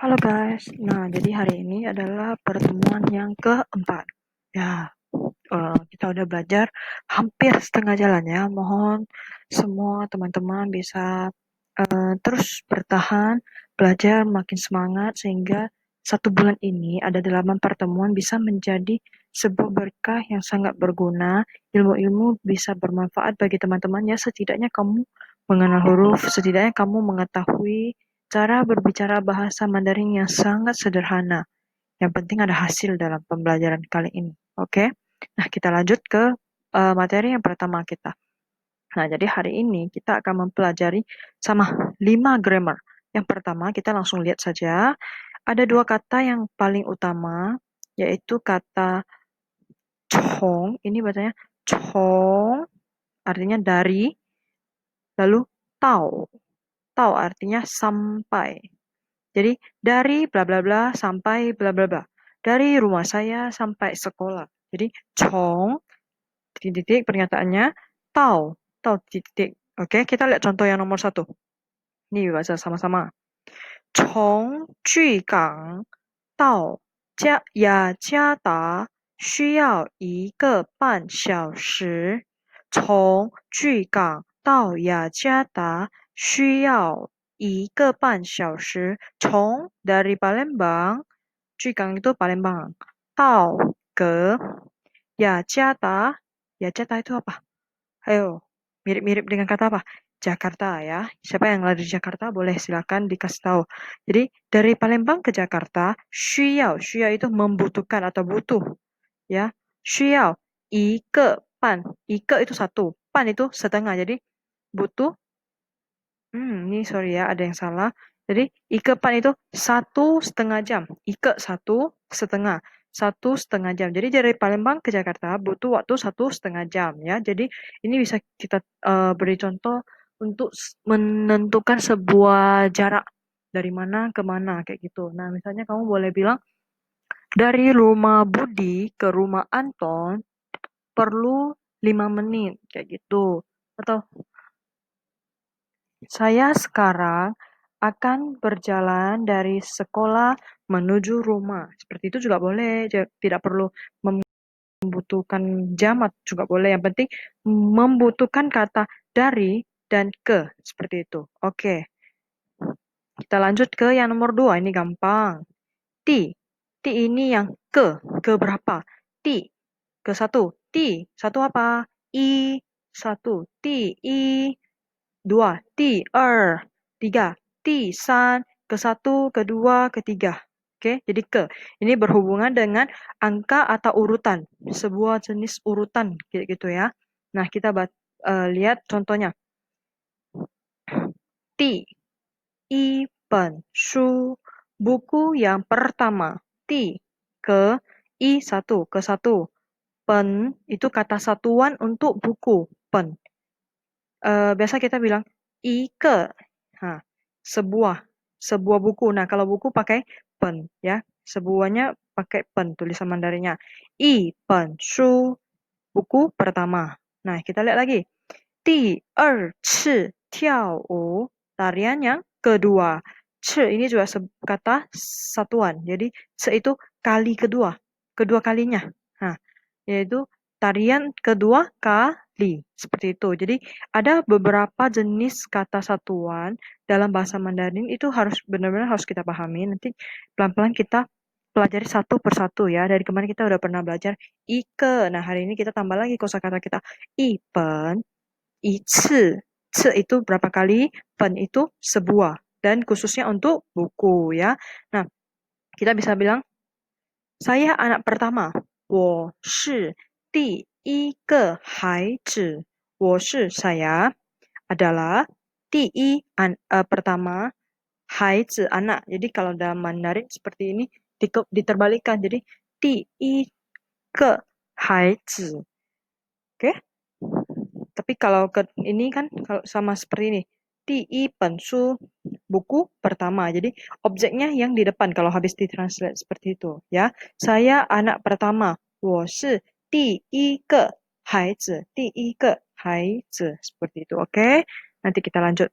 Halo guys, nah jadi hari ini adalah pertemuan yang keempat. Ya, kita udah belajar hampir setengah jalan ya. Mohon semua teman-teman bisa terus bertahan, belajar makin semangat sehingga 1 bulan ini ada 8 pertemuan bisa menjadi sebuah berkah yang sangat berguna. Ilmu-ilmu bisa bermanfaat bagi teman-teman ya. Setidaknya kamu mengenal huruf, setidaknya kamu mengetahui cara berbicara bahasa Mandarin yang sangat sederhana. Yang penting ada hasil dalam pembelajaran kali ini. Oke? Nah, kita lanjut ke materi yang pertama kita. Nah, jadi hari ini kita akan mempelajari sama 5 grammar. Yang pertama, kita langsung lihat saja. Ada 2 kata yang paling utama, yaitu kata chong. Ini bacanya chong, artinya dari. Lalu tao. Tao artinya sampai. Jadi dari bla bla bla sampai bla bla bla. Dari rumah saya sampai sekolah. Jadi chong titik-titik pernyataannya tao, tao titik-titik. Oke, kita lihat contoh yang nomor 1. Ini baca sama-sama. 从巨港到雅加达需要1个半小时。从巨港到雅加达需要1个半小时。从 dari Palembang, 巨港 itu Palembang, 到 ke Yajata, Yajata itu apa? Ayo, mirip-mirip dengan kata apa? Jakarta ya. Siapa yang lagi di Jakarta boleh silakan dikasih tahu. Jadi dari Palembang ke Jakarta, 需要 itu membutuhkan atau butuh ya. 需要1个半, 1 itu 1, 半 itu setengah. Jadi butuh ini sorry ya, ada yang salah. Jadi 1 itu 1,5 jam. 1,5. 1,5 jam. Jadi dari Palembang ke Jakarta butuh waktu 1,5 jam ya. Jadi ini bisa kita beri contoh untuk menentukan sebuah jarak dari mana ke mana kayak gitu. Nah, misalnya kamu boleh bilang dari rumah Budi ke rumah Anton perlu 5 menit kayak gitu. Atau saya sekarang akan berjalan dari sekolah menuju rumah. Seperti itu juga boleh, tidak perlu membutuhkan jam juga boleh. Yang penting membutuhkan kata dari dan ke, seperti itu. Oke, kita lanjut ke yang nomor 2. Ini gampang. Ti, ti ini yang ke berapa? Ti, ke 1. Ti, 1 apa? I, 1. Ti, I, 2, 第二, 3, 第三, ke-1, ke-2, ke-3. Oke, jadi ke. Ini berhubungan dengan angka atau urutan. Sebuah jenis urutan gitu ya. Nah, kita lihat contohnya. 第一本书, buku yang pertama. ke I1, ke-1. Pen itu kata satuan untuk buku. Pen. Biasa kita bilang ike, sebuah buku. Nah, kalau buku pakai pen ya, sebuahnya pakai pen tulisan Mandarinnya. pen shu, buku pertama. Nah, kita lihat lagi. 第二次跳舞, tarian yang kedua. Ce ini juga kata satuan. Jadi ce itu kali kedua kalinya. Nah, yaitu tarian kedua kali. Seperti itu. Jadi ada beberapa jenis kata satuan dalam bahasa Mandarin itu benar-benar harus kita pahami. Nanti pelan-pelan kita pelajari satu persatu ya. Dari kemarin kita udah pernah belajar ike. Nah, hari ini kita tambah lagi kosakata kita. Ipen, ici. Ce itu berapa kali, pen itu sebuah. Dan khususnya untuk buku ya. Nah, kita bisa bilang, saya anak pertama. 我是第一个孩子. 我是 saya adalah pertama, 孩子 anak. Jadi kalau dalam Mandarin seperti ini diterbalikan. Jadi 第一个孩子. Oke? Tapi kalau ini kan kalau sama seperti ini. 第一本书, buku pertama. Jadi objeknya yang di depan kalau habis ditranslate seperti itu ya. Saya anak pertama. 我是第一个孩子. 第一个孩子. Seperti itu. Oke. Nanti kita lanjut